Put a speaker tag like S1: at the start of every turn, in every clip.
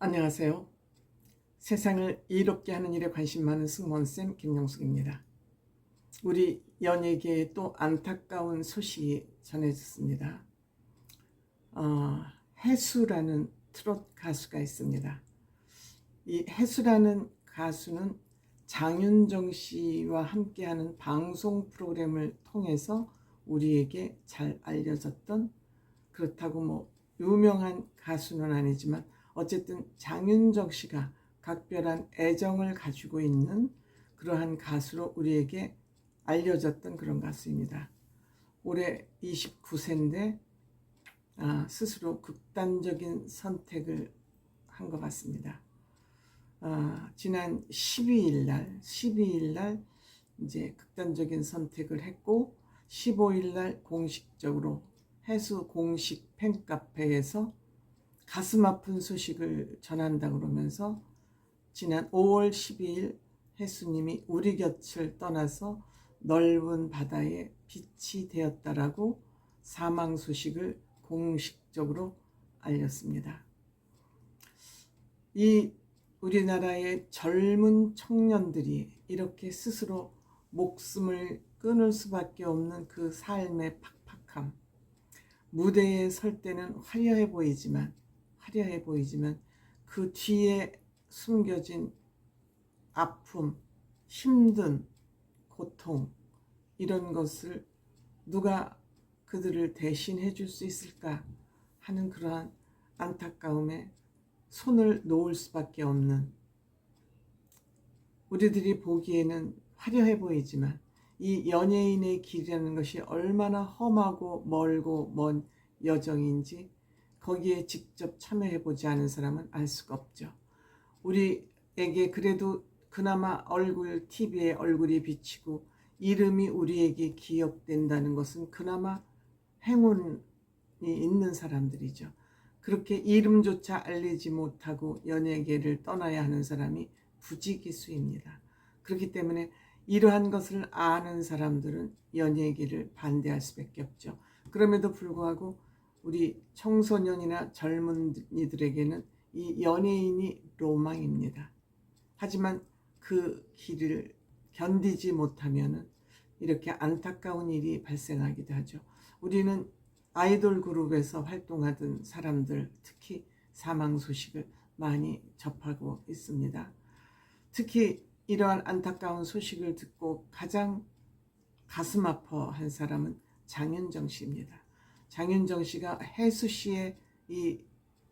S1: 안녕하세요. 세상을 이롭게 하는 일에 관심 많은 승무원쌤 김용숙입니다. 우리 연예계에 또 안타까운 소식이 전해졌습니다. 해수라는 트롯 가수가 있습니다. 이 해수라는 가수는 장윤정 씨와 함께하는 방송 프로그램을 통해서 우리에게 잘 알려졌던, 그렇다고 뭐 유명한 가수는 아니지만 어쨌든 장윤정 씨가 각별한 애정을 가지고 있는 그러한 가수로 우리에게 알려졌던 그런 가수입니다. 올해 29세인데 스스로 극단적인 선택을 한 것 같습니다. 지난 12일 날 이제 극단적인 선택을 했고, 15일 날 공식적으로 해수 공식 팬카페에서 가슴 아픈 소식을 전한다 그러면서 지난 5월 12일 해수님이 우리 곁을 떠나서 넓은 바다에 빛이 되었다라고 사망 소식을 공식적으로 알렸습니다. 이 우리나라의 젊은 청년들이 이렇게 스스로 목숨을 끊을 수밖에 없는 그 삶의 팍팍함, 무대에 설 때는 화려해 보이지만 그 뒤에 숨겨진 아픔, 힘든 고통, 이런 것을 누가 그들을 대신해 줄 수 있을까 하는 그러한 안타까움에 손을 놓을 수밖에 없는, 우리들이 보기에는 화려해 보이지만 이 연예인의 길이라는 것이 얼마나 험하고 멀고 먼 여정인지 거기에 직접 참여해보지 않은 사람은 알 수가 없죠. 우리에게 그래도 그나마 TV에 얼굴이 비치고 이름이 우리에게 기억된다는 것은 그나마 행운이 있는 사람들이죠. 그렇게 이름조차 알리지 못하고 연예계를 떠나야 하는 사람이 부지기수입니다. 그렇기 때문에 이러한 것을 아는 사람들은 연예계를 반대할 수밖에 없죠. 그럼에도 불구하고 우리 청소년이나 젊은이들에게는 이 연예인이 로망입니다. 하지만 그 길을 견디지 못하면 이렇게 안타까운 일이 발생하기도 하죠. 우리는 아이돌 그룹에서 활동하던 사람들, 특히 사망 소식을 많이 접하고 있습니다. 특히 이러한 안타까운 소식을 듣고 가장 가슴 아파한 사람은 장윤정 씨입니다. 장윤정 씨가 혜수 씨의 이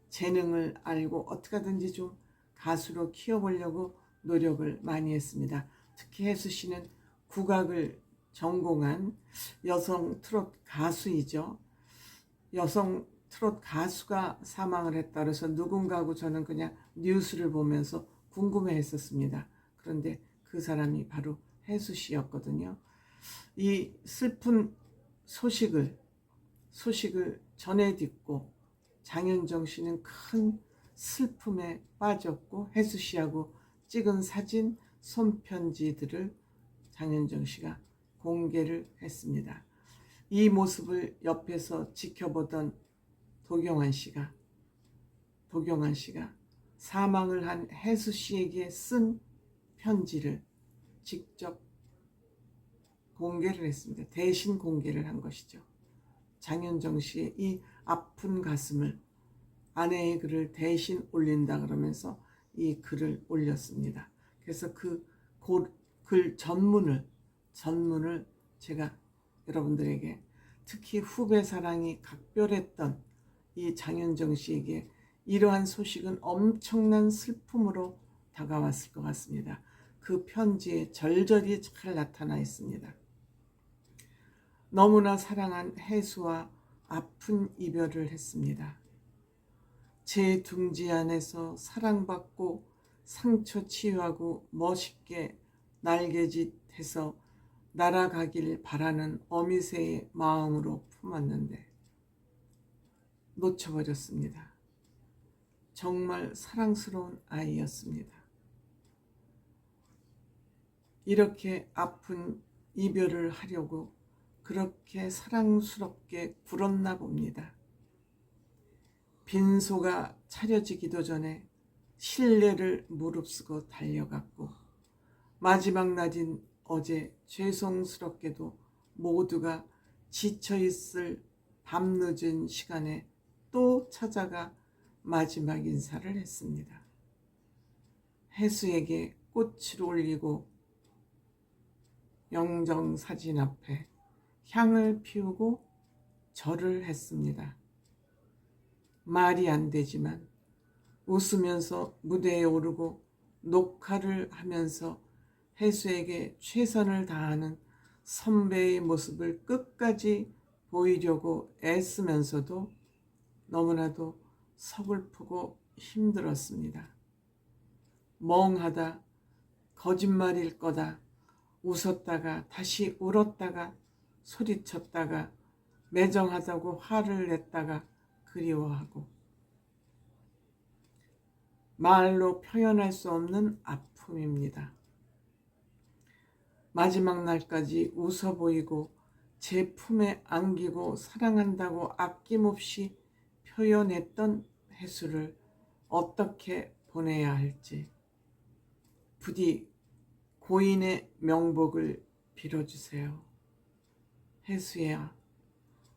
S1: 재능을 알고 어떻게 하든지 좀 가수로 키워보려고 노력을 많이 했습니다. 특히 혜수 씨는 국악을 전공한 여성 트롯 가수이죠. 여성 트롯 가수가 사망을 했다 그래서 누군가고 저는 그냥 뉴스를 보면서 궁금해 했었습니다. 그런데 그 사람이 바로 혜수 씨였거든요. 이 슬픈 소식을 전해 듣고 장윤정 씨는 큰 슬픔에 빠졌고 혜수 씨하고 찍은 사진, 손편지들을 장윤정 씨가 공개를 했습니다. 이 모습을 옆에서 지켜보던 도경환 씨가 사망을 한 혜수 씨에게 쓴 편지를 직접 공개를 했습니다. 대신 공개를 한 것이죠. 장윤정 씨의 이 아픈 가슴을 아내의 글을 대신 올린다 그러면서 이 글을 올렸습니다. 그래서 그 글 전문을 제가 여러분들에게, 특히 후배 사랑이 각별했던 이 장윤정 씨에게 이러한 소식은 엄청난 슬픔으로 다가왔을 것 같습니다. 그 편지에 절절히 잘 나타나 있습니다. 너무나 사랑한 혜수와 아픈 이별을 했습니다. 제 둥지 안에서 사랑받고 상처 치유하고 멋있게 날개짓해서 날아가길 바라는 어미새의 마음으로 품었는데 놓쳐버렸습니다. 정말 사랑스러운 아이였습니다. 이렇게 아픈 이별을 하려고 그렇게 사랑스럽게 굴었나 봅니다. 빈소가 차려지기도 전에 신뢰를 무릅쓰고 달려갔고 마지막 날인 어제 죄송스럽게도 모두가 지쳐있을 밤늦은 시간에 또 찾아가 마지막 인사를 했습니다. 해수에게 꽃을 올리고 영정사진 앞에 향을 피우고 절을 했습니다. 말이 안 되지만 웃으면서 무대에 오르고 녹화를 하면서 해수에게 최선을 다하는 선배의 모습을 끝까지 보이려고 애쓰면서도 너무나도 서글프고 힘들었습니다. 멍하다, 거짓말일 거다, 웃었다가 다시 울었다가 소리쳤다가 매정하다고 화를 냈다가 그리워하고 말로 표현할 수 없는 아픔입니다. 마지막 날까지 웃어 보이고 제 품에 안기고 사랑한다고 아낌없이 표현했던 해수를 어떻게 보내야 할지 부디 고인의 명복을 빌어주세요. 해수야,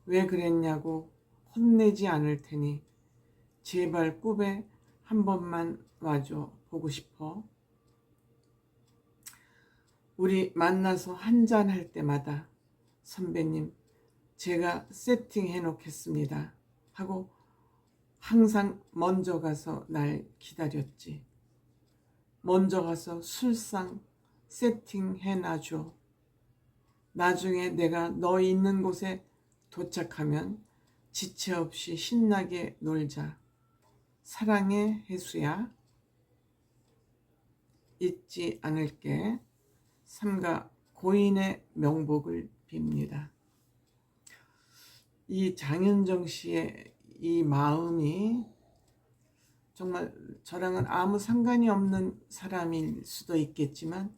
S1: 왜 그랬냐고 혼내지 않을 테니 제발 꿈에 한 번만 와줘 보고 싶어. 우리 만나서 한잔 할 때마다 선배님 제가 세팅해 놓겠습니다 하고 항상 먼저 가서 날 기다렸지. 먼저 가서 술상 세팅해 놔줘. 나중에 내가 너 있는 곳에 도착하면 지체 없이 신나게 놀자. 사랑해 해수야. 잊지 않을게. 삼가 고인의 명복을 빕니다. 이 장윤정 씨의 이 마음이 정말 저랑은 아무 상관이 없는 사람일 수도 있겠지만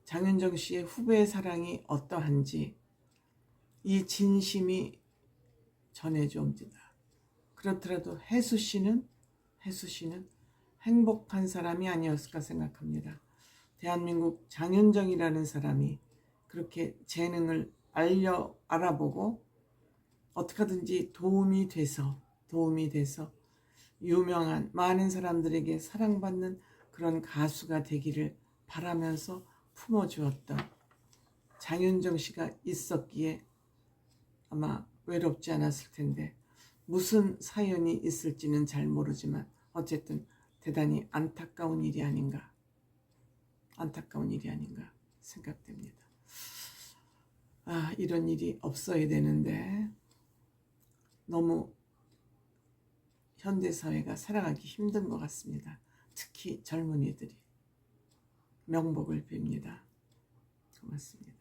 S1: 장윤정 씨의 후배의 사랑이 어떠한지 이 진심이 전해져 옵니다. 그렇더라도 해수 씨는 행복한 사람이 아니었을까 생각합니다. 대한민국 장윤정이라는 사람이 그렇게 재능을 알아보고 어떻게 하든지 도움이 돼서 유명한 많은 사람들에게 사랑받는 그런 가수가 되기를 바라면서 품어주었던 장윤정 씨가 있었기에 아마 외롭지 않았을 텐데 무슨 사연이 있을지는 잘 모르지만 어쨌든 대단히 안타까운 일이 아닌가 생각됩니다. 이런 일이 없어야 되는데 너무 현대사회가 살아가기 힘든 것 같습니다. 특히 젊은이들이. 명복을 빕니다. 고맙습니다.